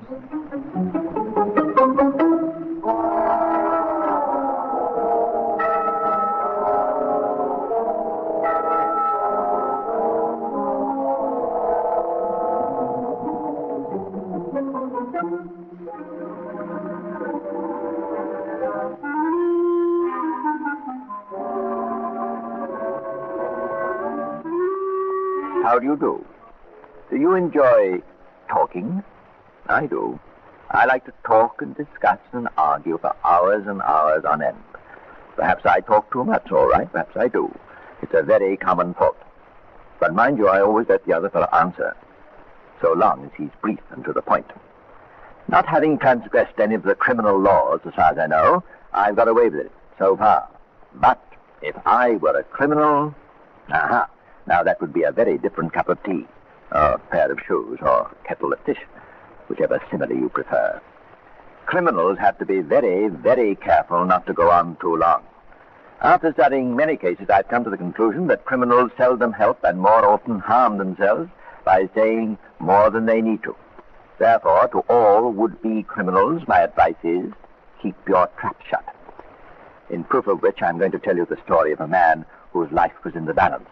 How do you do? Do you enjoy talking? I do. I like to talk and discuss and argue for hours and hours on end. Perhaps I talk too much, all right. Perhaps I do. It's a very common fault. But mind you, I always let the other fellow answer, so long as he's brief and to the point. Not having transgressed any of the criminal laws, as far as I know, I've got away with it so far. But if I were a criminal, aha, now that would be a very different cup of tea, or pair of shoes, or kettle of fish, whichever simile you prefer. Criminals have to be very, very careful not to go on too long. After studying many cases, I've come to the conclusion that criminals seldom help and more often harm themselves by saying more than they need to. Therefore, to all would-be criminals, my advice is, keep your trap shut. In proof of which, I'm going to tell you the story of a man whose life was in the balance.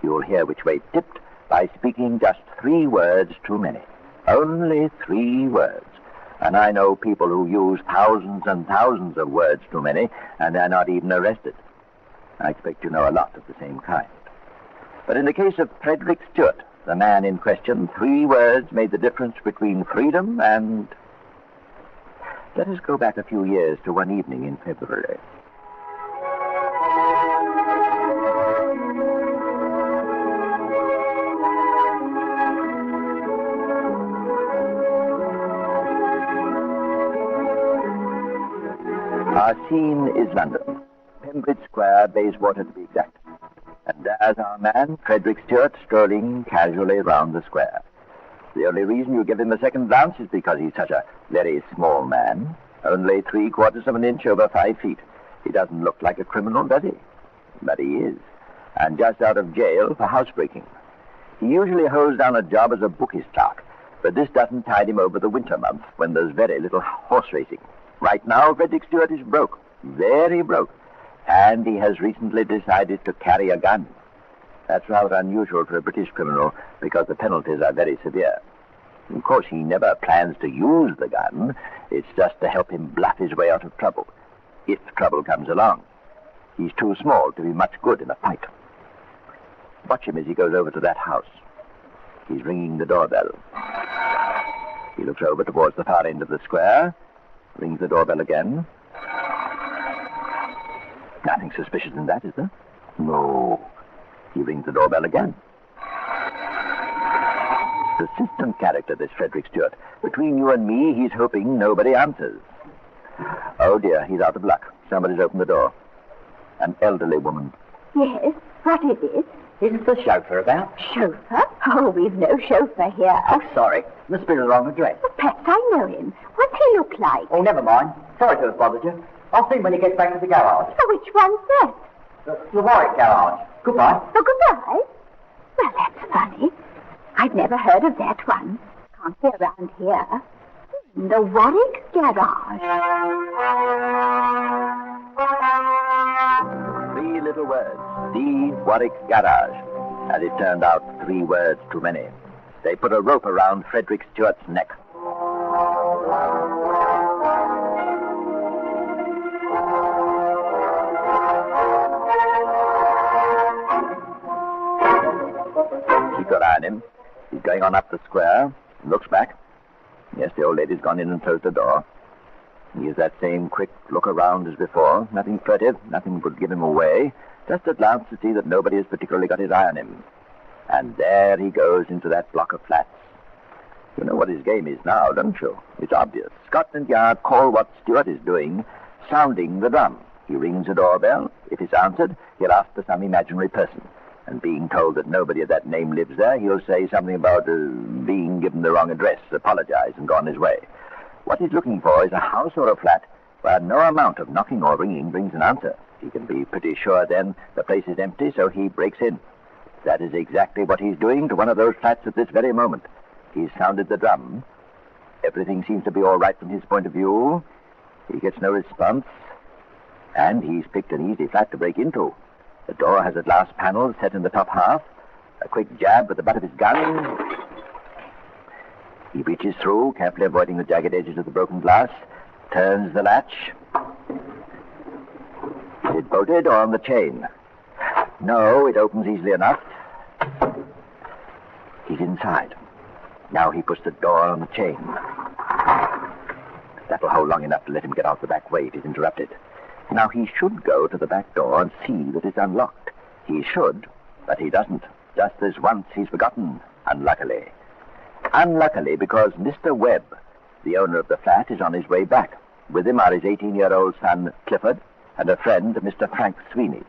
You'll hear which way it tipped by speaking just 3 words too many. Only 3 words. And I know people who use thousands and thousands of words too many, and they're not even arrested. I expect you know a lot of the same kind. But in the case of Frederick Stewart, the man in question, 3 words made the difference between freedom and... Let us go back a few years to one evening in February. Our scene is London, Pembridge Square, Bayswater to be exact. And there's our man, Frederick Stewart, strolling casually round the square. The only reason you give him a second glance is because he's such a very small man, only 3/4 of an inch over 5 feet. He doesn't look like a criminal, does he? But he is, and just out of jail for housebreaking. He usually holds down a job as a bookies clerk, but this doesn't tide him over the winter months when there's very little horse racing. Right now, Frederick Stewart is broke, very broke, and he has recently decided to carry a gun. That's rather unusual for a British criminal because the penalties are very severe. Of course, he never plans to use the gun. It's just to help him bluff his way out of trouble, if trouble comes along. He's too small to be much good in a fight. Watch him as he goes over to that house. He's ringing the doorbell. He looks over towards the far end of the square, rings the doorbell again. Nothing suspicious in that, is there? No. He rings the doorbell again. Persistent character, this Frederick Stewart. Between you and me, he's hoping nobody answers. Oh, dear, he's out of luck. Somebody's opened the door. An elderly woman. Yes, what is it? Isn't the chauffeur about? Chauffeur? Oh, we've no chauffeur here. Oh, sorry. Must be the wrong address. Well, perhaps I know him. What's he look like? Oh, never mind. Sorry to have bothered you. I'll see him when he gets back to the garage. Oh, which one's that? The Warwick garage. Goodbye. Oh, goodbye. Well, that's funny. I've never heard of that one. Can't be around here. The Warwick garage. 3 little words. The Warwick garage. As it turned out, 3 words too many. They put a rope around Frederick Stewart's neck. Keep your eye on him. He's going on up the square. Looks back. Yes, the old lady's gone in and closed the door. He has that same quick look around as before. Nothing furtive, nothing would give him away. Just a glance to see that nobody has particularly got his eye on him. And there he goes into that block of flats. You know what his game is now, don't you? It's obvious. Scotland Yard call what Stewart is doing, sounding the drum. He rings a doorbell. If it's answered, he'll ask for some imaginary person. And being told that nobody of that name lives there, he'll say something about being given the wrong address, apologize, and go on his way. What he's looking for is a house or a flat where no amount of knocking or ringing brings an answer. He can be pretty sure then the place is empty, so he breaks in. That is exactly what he's doing to one of those flats at this very moment. He's sounded the drum, Everything seems to be all right from his point of view. He gets no response. And he's picked an easy flat to break into. The door has a glass panel set in the top half. A quick jab with the butt of his gun. He reaches through, carefully avoiding the jagged edges of the broken glass. Turns the latch. Is it bolted or on the chain? No, it opens easily enough. He's inside. Now he puts the door on the chain. That'll hold long enough to let him get out the back way if he's interrupted. Now he should go to the back door and see that it's unlocked. He should, but he doesn't. Just as once he's forgotten, unluckily. Unluckily because Mr. Webb, the owner of the flat, is on his way back. With him are his 18-year-old son, Clifford, and a friend, Mr. Frank Sweeney.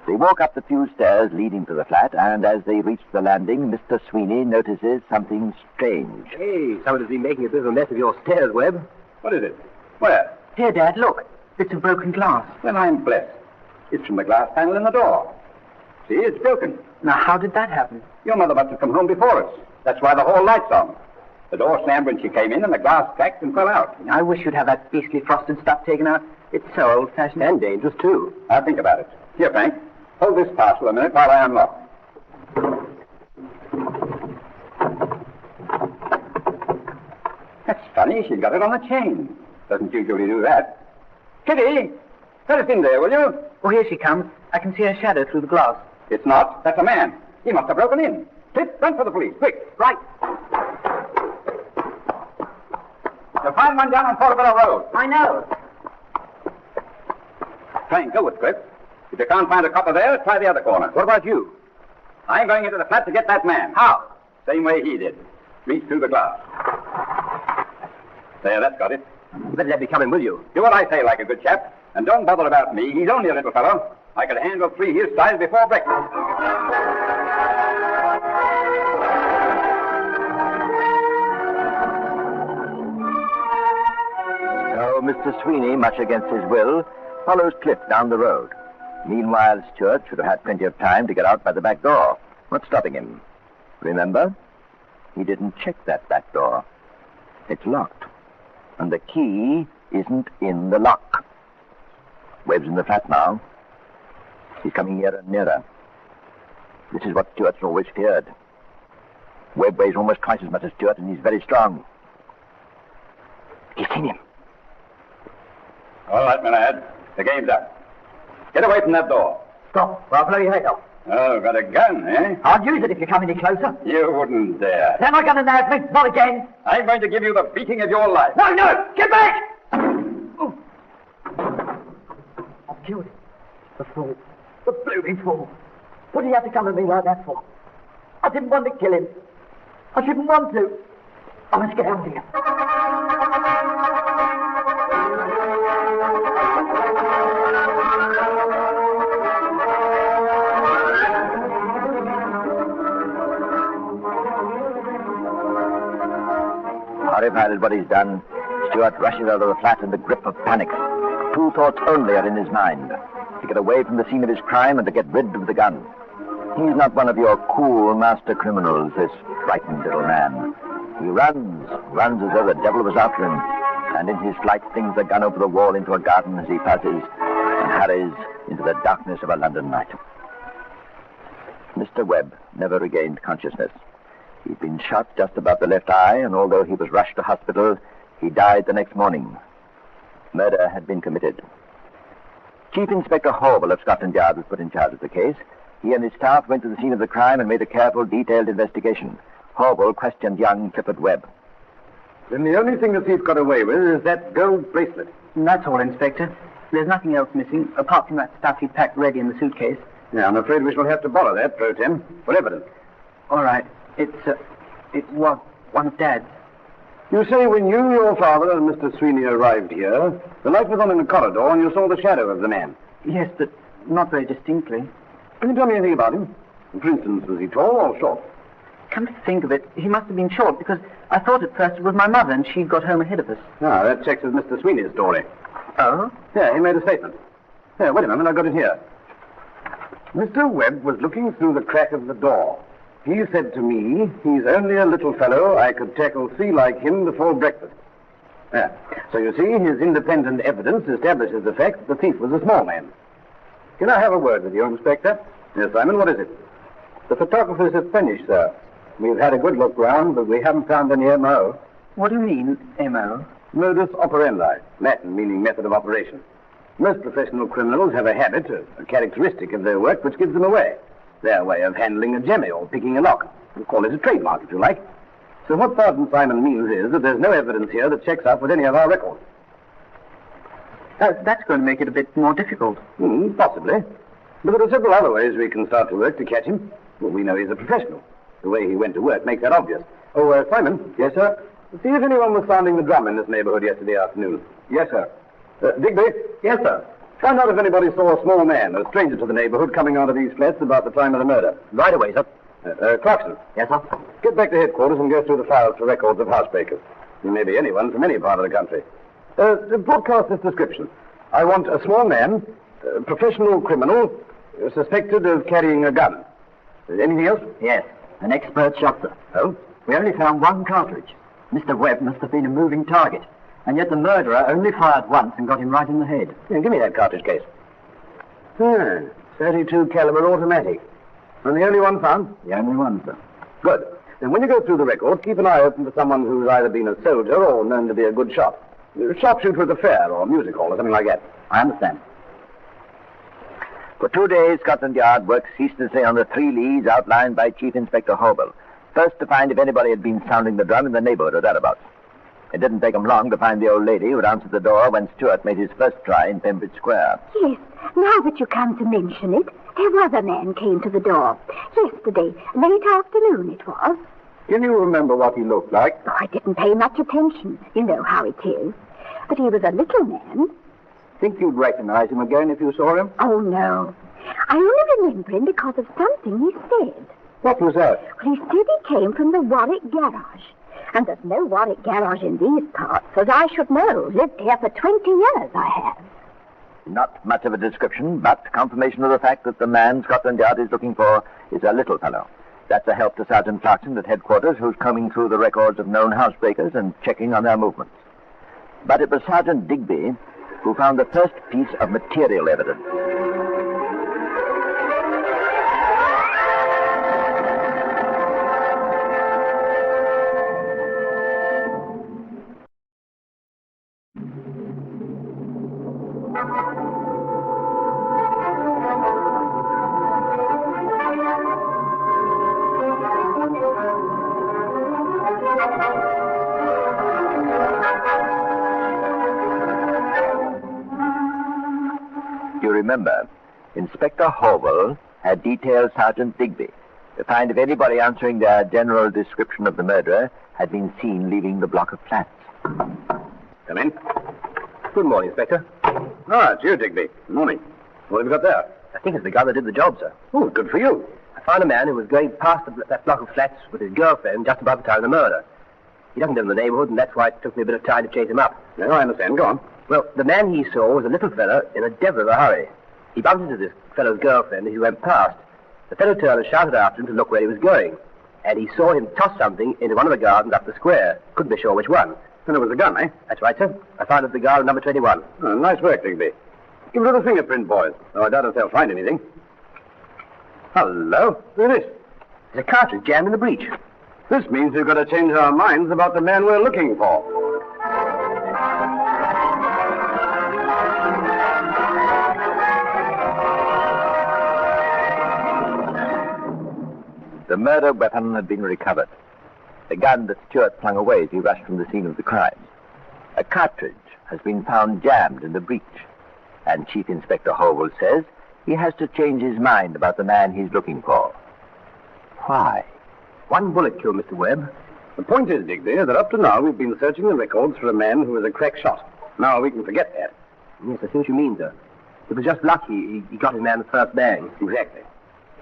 They walk up the few stairs leading to the flat, and as they reach the landing, Mr. Sweeney notices something strange. Hey, somebody's been making a bit of a mess of your stairs, Webb. What is it? Where? Here, Dad, look. Bits of broken glass. Well, I'm blessed. It's from the glass panel in the door. See, it's broken. Now, how did that happen? Your mother must have come home before us. That's why the whole light's on. The door slammed when she came in, and the glass cracked and fell out. I wish you'd have that beastly frosted stuff taken out. It's so old-fashioned and dangerous, too. I'll think about it. Here, Frank, hold this parcel a minute while I unlock. That's funny. She's got it on a chain. Doesn't usually do that. Kitty, let us in there, will you? Oh, here she comes. I can see her shadow through the glass. It's not. That's a man. He must have broken in. Cliff, run for the police. Quick. Right. You'll find one down on Portobello Road. I know. Frank, go with Cliff. If you can't find a copper there, try the other corner. What about you? I'm going into the flat to get that man. How? Same way he did. Reach through the glass. There, that's got it. You better let me come in, will you? Do what I say like a good chap. And don't bother about me. He's only a little fellow. I could handle 3 his size before breakfast. So Mr. Sweeney, much against his will, follows Cliff down the road. Meanwhile, Stewart should have had plenty of time to get out by the back door. What's stopping him? Remember? He didn't check that back door. It's locked. And the key isn't in the lock. Webb's in the flat now. He's coming nearer and nearer. This is what Stewart's always feared. Webb weighs almost twice as much as Stewart, and he's very strong. He's seen him. All right, my lad. The game's up. Get away from that door. Stop, or I'll blow your head off. Oh, got a gun, eh? I'll use it if you come any closer. You wouldn't dare. They're not going to nab me. Not again. I'm going to give you the beating of your life. No, no! Get back! Oh. I've killed him. The fool. The blooming fool. What did he have to come to me like that for? I didn't want to kill him. I didn't want to. I must get out of here. Horrified at what he's done, Stewart rushes out of the flat in the grip of panic. 2 thoughts only are in his mind: to get away from the scene of his crime and to get rid of the gun. He's not one of your cool master criminals, this frightened little man. He runs as though the devil was after him, and in his flight flings the gun over the wall into a garden as he passes, and hurries into the darkness of a London night. Mr. Webb never regained consciousness. He'd been shot just above the left eye, and although he was rushed to hospital, he died the next morning. Murder had been committed. Chief Inspector Horval of Scotland Yard was put in charge of the case. He and his staff went to the scene of the crime and made a careful, detailed investigation. Horval questioned young Clifford Webb. Then the only thing the thief got away with is that gold bracelet. And that's all, Inspector. There's nothing else missing, apart from that stuff he packed ready in the suitcase. Yeah, I'm afraid we shall have to borrow that, Pro Tem, for evidence. All right. It was one of Dad's. You say when you, your father, and Mr. Sweeney arrived here, the light was on in the corridor and you saw the shadow of the man. Yes, but not very distinctly. Can you tell me anything about him? For instance, was he tall or short? Come to think of it, he must have been short, because I thought at first it was my mother, and she got home ahead of us. Ah, that checks with Mr. Sweeney's story. Oh? Yeah, he made a statement. Here, wait a moment, I've got it here. Mr. Webb was looking through the crack of the door. He said to me, he's only a little fellow. I could tackle 3 like him before breakfast. Yeah. So you see, his independent evidence establishes the fact that the thief was a small man. Can I have a word with you, Inspector? Yes, Simon, what is it? The photographers have finished, sir. We've had a good look round, but we haven't found any M.O. What do you mean, M.O.? Modus operandi, Latin meaning method of operation. Most professional criminals have a habit, a characteristic of their work, which gives them away. Their way of handling a jemmy or picking a lock. We'll call it a trademark, if you like. So what Sergeant Simon means is that there's no evidence here that checks up with any of our records. That's going to make it a bit more difficult. Possibly. But there are several other ways we can start to work to catch him. Well, we know he's a professional. The way he went to work makes that obvious. Oh, Simon. Yes, sir? See if anyone was sounding the drum in this neighborhood yesterday afternoon. Yes, sir. Digby? Yes, sir. Find out if anybody saw a small man, a stranger to the neighborhood, coming out of these flats about the time of the murder. Right away, sir. Clarkson. Yes, sir. Get back to headquarters and go through the files for records of housebreakers. There may be anyone from any part of the country. Broadcast this description. I want a small man, professional criminal, suspected of carrying a gun. Anything else? Yes, an expert shot, sir. Oh? We only found 1 cartridge. Mr. Webb must have been a moving target, and yet the murderer only fired once and got him right in the head. Yeah, give me that cartridge case. 32 caliber automatic. And the only one found? The only one, sir. Good. Then when you go through the records, keep an eye open for someone who's either been a soldier or known to be a good shot. A sharpshooter at the fair or music hall or something like that. I understand. For 2 days, Scotland Yard worked ceaselessly on the 3 leads outlined by Chief Inspector Hobel. First, to find if anybody had been sounding the drum in the neighborhood or thereabouts. It didn't take him long to find the old lady who had answered the door when Stewart made his first try in Pembridge Square. Yes, now that you come to mention it, there was a man came to the door. Yesterday, late afternoon it was. Can you remember what he looked like? Oh, I didn't pay much attention. You know how it is. But he was a little man. Think you'd recognize him again if you saw him? Oh, no. I only remember him because of something he said. What was that? Well, he said he came from the Warwick garage. And there's no Warwick garage in these parts, as I should know. Lived here for 20 years, I have. Not much of a description, but confirmation of the fact that the man Scotland Yard is looking for is a little fellow. That's a help to Sergeant Clarkson at headquarters, who's combing through the records of known housebreakers and checking on their movements. But it was Sergeant Digby who found the first piece of material evidence. You remember, Inspector Howell had detailed Sergeant Digby to find if anybody answering their general description of the murderer had been seen leaving the block of flats. Come in. Good morning, Inspector. Ah, it's you, Digby. Morning. What have you got there? I think it's the guy that did the job, sir. Oh, good for you. I found a man who was going past that block of flats with his girlfriend just about the time of the murder. He doesn't live in the neighborhood, and that's why it took me a bit of time to chase him up. No, I understand. Go on. Well, the man he saw was a little fellow in a devil of a hurry. He bumped into this fellow's girlfriend as he went past. The fellow turned and shouted after him to look where he was going. And he saw him toss something into one of the gardens up the square. Couldn't be sure which one. And it was a gun, eh? That's right, sir. I found it at the garden number 21. Oh, nice work, Digby. Give it a fingerprint, boys. Though I doubt if they'll find anything. Hello. Look at this. There's a cartridge jammed in the breech. This means we've got to change our minds about the man we're looking for. The murder weapon had been recovered. The gun that Stewart flung away as he rushed from the scene of the crime. A cartridge has been found jammed in the breech. And Chief Inspector Howell says he has to change his mind about the man he's looking for. Why? One bullet killed Mr. Webb. The point is, Digby, that up to now we've been searching the records for a man who was a crack shot. Now we can forget that. Yes, I see what you mean, sir. It was just lucky he got his man the first bang. Exactly.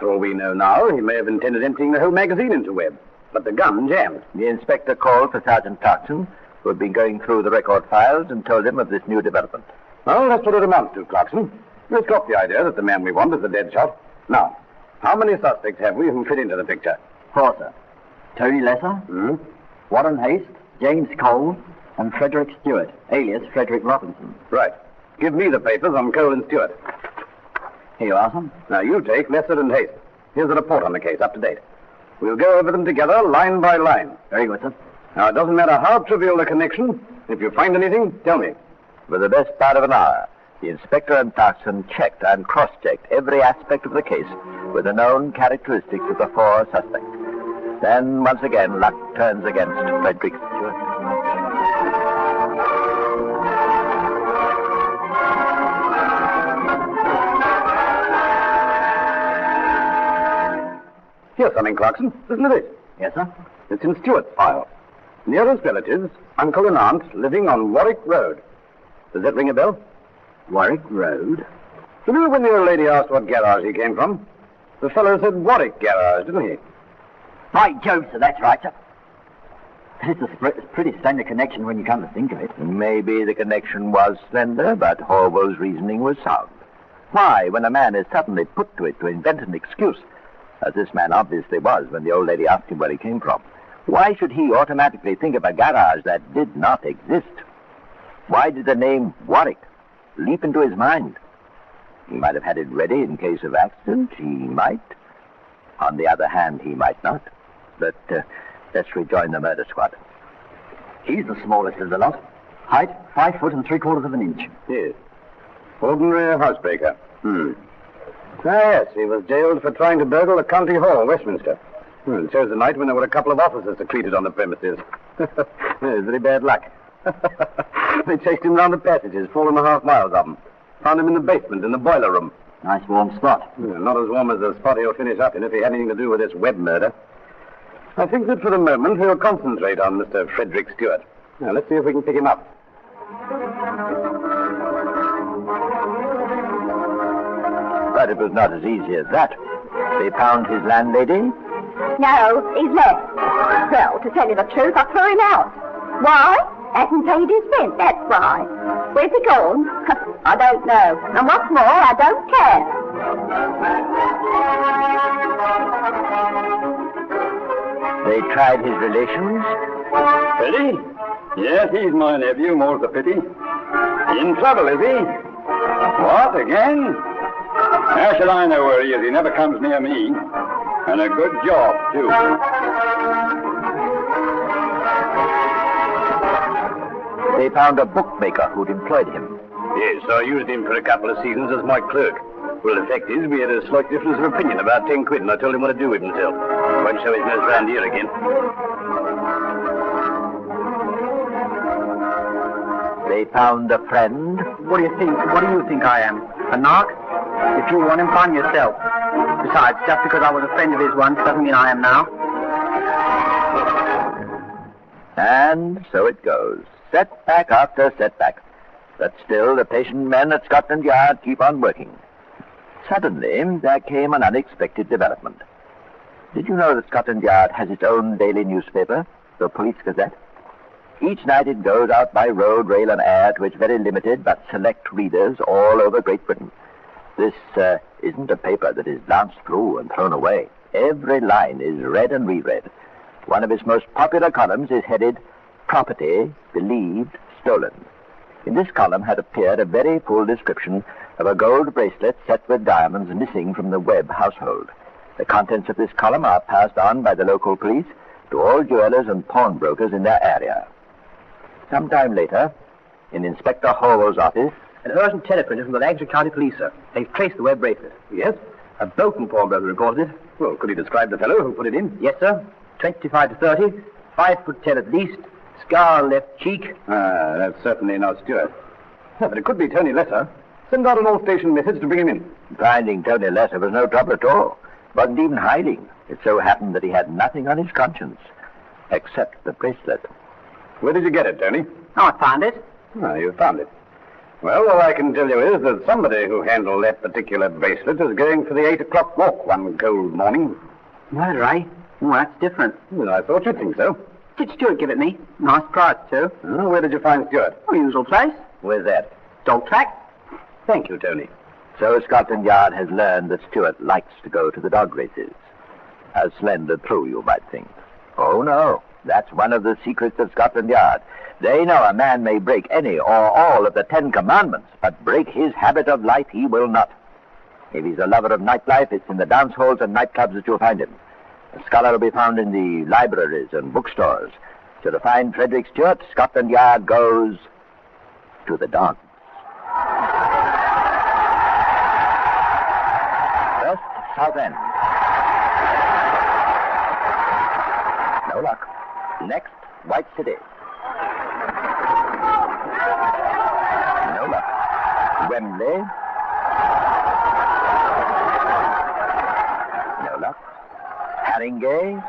For all we know now, he may have intended emptying the whole magazine into Webb. But the gun jammed. The inspector called for Sergeant Clarkson, who had been going through the record files, and told him of this new development. Well, that's what it amounts to, Clarkson. We've got the idea that the man we want is the dead shot. Now, how many suspects have we who fit into the picture? Four, sir. Tony Lesser, Warren Haste, James Cole, and Frederick Stewart, alias Frederick Robinson. Right. Give me the papers on Cole and Stewart. Here you are, sir. Now, you take Lesser and Haste. Here's the report on the case, up to date. We'll go over them together, line by line. Very good, sir. Now, it doesn't matter how trivial the connection. If you find anything, tell me. For the best part of an hour, the inspector and Clarkson checked and cross-checked every aspect of the case with the known characteristics of the four suspects. Then, once again, luck turns against Frederick Stewart. Here's something, Clarkson. Listen to this. Yes, sir. It's in Stewart's file. Nearest relatives, uncle and aunt, living on Warwick Road. Does that ring a bell? Warwick Road? Remember when the old lady asked what garage he came from? The fellow said Warwick Garage, didn't he? By Jove, sir, that's right, sir. It's a pretty slender connection when you come to think of it. Maybe the connection was slender, but Horwell's reasoning was sound. Why, when a man is suddenly put to it to invent an excuse, as this man obviously was when the old lady asked him where he came from, why should he automatically think of a garage that did not exist? Why did the name Warwick leap into his mind? He might have had it ready in case of accident. He might. On the other hand, he might not. But let's rejoin the murder squad. He's the smallest of the lot. Height, 5 foot and 3/4 of an inch. Yes. Ordinary housebreaker. Yes, he was jailed for trying to burgle the county hall, Westminster. It shows the night when there were a couple of officers secreted on the premises. Very bad luck. They chased him round the passages, 4.5 miles of them. Found him in the basement, in the boiler room. Nice warm spot. Not as warm as the spot he'll finish up in if he had anything to do with this Webb murder. I think that for the moment we'll concentrate on Mr. Frederick Stewart. Now, let's see if we can pick him up. But it was not as easy as that. They found his landlady. No, he's left. Well, to tell you the truth, I threw him out. Why? Hasn't paid his rent, that's why. Where's he gone? I don't know. And what's more, I don't care. They tried his relations. Eddie? Yes, he's my nephew, more's the pity. In trouble, is he? What, again? How should I know where he is? He never comes near me. And a good job, too. They found a bookmaker who'd employed him. Yes, I used him for a couple of seasons as my clerk. Well, the fact is, we had a slight difference of opinion about 10 quid, and I told him what to do with himself. Won't show his nose round here again. They found a friend. What do you think? What do you think I am? A narc? If you want him, find yourself. Besides, just because I was a friend of his once doesn't mean I am now. And so it goes. Setback after setback. But still, the patient men at Scotland Yard keep on working. Suddenly, there came an unexpected development. Did you know that Scotland Yard has its own daily newspaper, the Police Gazette? Each night it goes out by road, rail, and air to its very limited but select readers all over Great Britain. This isn't a paper that is glanced through and thrown away. Every line is read and reread. One of its most popular columns is headed, Property Believed Stolen. In this column had appeared a very full description of a gold bracelet set with diamonds missing from the Webb household. The contents of this column are passed on by the local police to all jewelers and pawnbrokers in their area. Some time later, in Inspector Horwell's office, An urgent telephone from the Lancashire County Police, sir. They've traced the Webb bracelet. Yes? A Bolton pawnbroker reported it. Well, could he describe the fellow who put it in? Yes, sir. 25 to 30, 5'10" at least, scar on left cheek. That's certainly not Stewart. Yeah, but it could be Tony Lesser. Send out an all-station message to bring him in. finding Tony Lesser was no trouble at all. Wasn't even hiding. It so happened that he had nothing on his conscience, except the bracelet. Where did you get it, Tony? Oh, I found it. You found it. Well, all I can tell you is that somebody who handled that particular bracelet is going for the 8 o'clock walk one cold morning. Well, right. Oh, that's different. Well, I thought you'd think so. Did Stewart give it me? Nice price, too. Oh, where did you find Stewart? Oh, usual place. Where's that? Dog track. Thank you, Tony. So Scotland Yard has learned that Stewart likes to go to the dog races. A slender clue, you might think. Oh, no. That's one of the secrets of Scotland Yard. They know a man may break any or all of the 10 Commandments, but break his habit of life he will not. If he's a lover of nightlife, it's in the dance halls and nightclubs that you'll find him. The scholar will be found in the libraries and bookstores. So to find Frederick Stewart, Scotland Yard goes to the dance. First, Southend. No luck. Next, White City. No luck. Wembley. No luck. Haringey.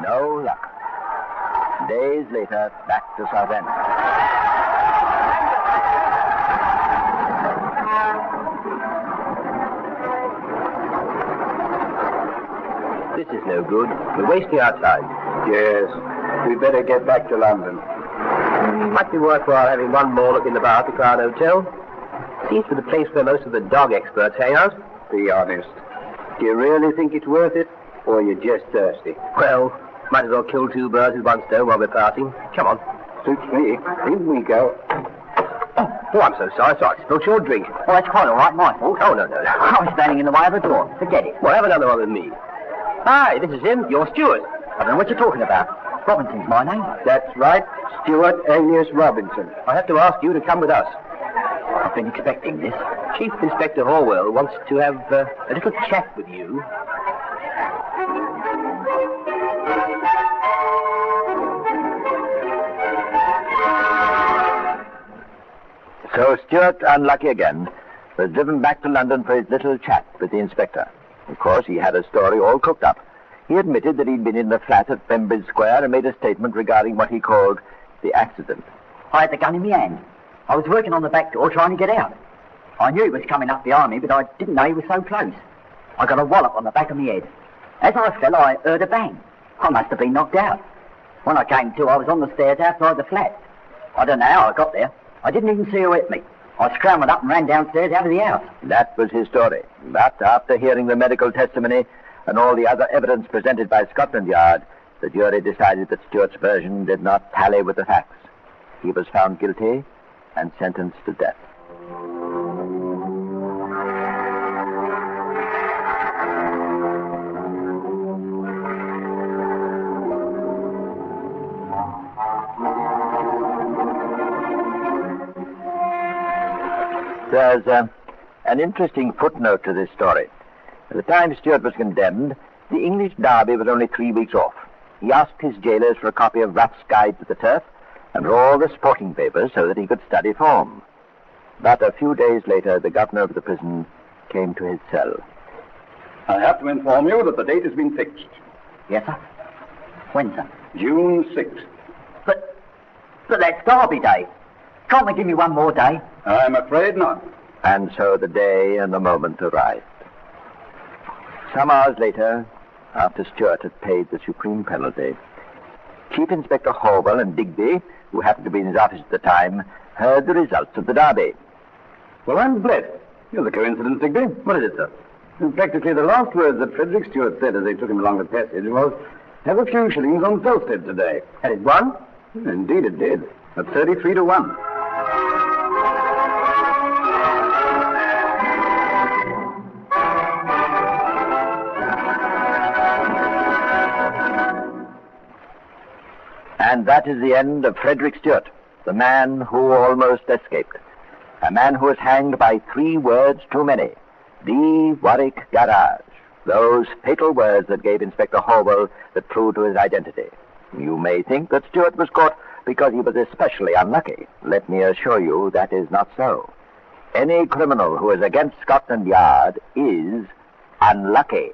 No luck. Days later, back to Southend. This is no good. We're wasting our time. Yes, we'd better get back to London. Might be worthwhile having one more look in the bar at the Crown Hotel. Seems to be the place where most of the dog experts hang out. Be honest. Do you really think it's worth it, or are you just thirsty? Well, might as well kill 2 birds with 1 stone while we're passing. Come on. Suits me. In we go. Oh, I'm so sorry. Sorry, I spilled your drink. Oh, that's quite all right, my fault. Oh, no. I was standing in the way of the door. Forget it. Well, have another one with me. Hi, this is him. You're Stewart. I don't know what you're talking about. Robinson's my name. That's right. Stewart alias Robinson. I have to ask you to come with us. I've been expecting this. Chief Inspector Horwell wants to have a little chat with you. So Stewart, unlucky again, was driven back to London for his little chat with the inspector. Of course, he had a story all cooked up. He admitted that he'd been in the flat at Pembridge Square and made a statement regarding what he called the accident. I had the gun in my hand. I was working on the back door trying to get out. I knew he was coming up behind me, but I didn't know he was so close. I got a wallop on the back of my head. As I fell, I heard a bang. I must have been knocked out. When I came to, I was on the stairs outside the flat. I don't know how I got there. I didn't even see who hit me. I scrambled up and ran downstairs out of the house. That was his story. But after hearing the medical testimony and all the other evidence presented by Scotland Yard, the jury decided that Stewart's version did not tally with the facts. He was found guilty and sentenced to death. There's an interesting footnote to this story. At the time Stewart was condemned, the English derby was only 3 weeks off. He asked his jailers for a copy of Ruff's Guide to the Turf and for all the sporting papers so that he could study form. But a few days later, the governor of the prison came to his cell. I have to inform you that the date has been fixed. Yes, sir? When, sir? June 6th. But that's Derby Day. Can't they give me one more day? I'm afraid not. And so the day and the moment arrived. Some hours later, after Stewart had paid the supreme penalty, Chief Inspector Horwell and Digby, who happened to be in his office at the time, heard the results of the derby. Well, I'm blessed. Here's a coincidence, Digby. What is it, sir? Practically the last words that Frederick Stewart said as they took him along the passage was, "Have a few shillings on Felsted today." And it won? Indeed it did. At 33 to 1. And that is the end of Frederick Stewart, the man who almost escaped. A man who was hanged by 3 words too many. The Warwick Garage. Those fatal words that gave Inspector Horwell the clue to his identity. You may think that Stewart was caught because he was especially unlucky. Let me assure you that is not so. Any criminal who is against Scotland Yard is unlucky.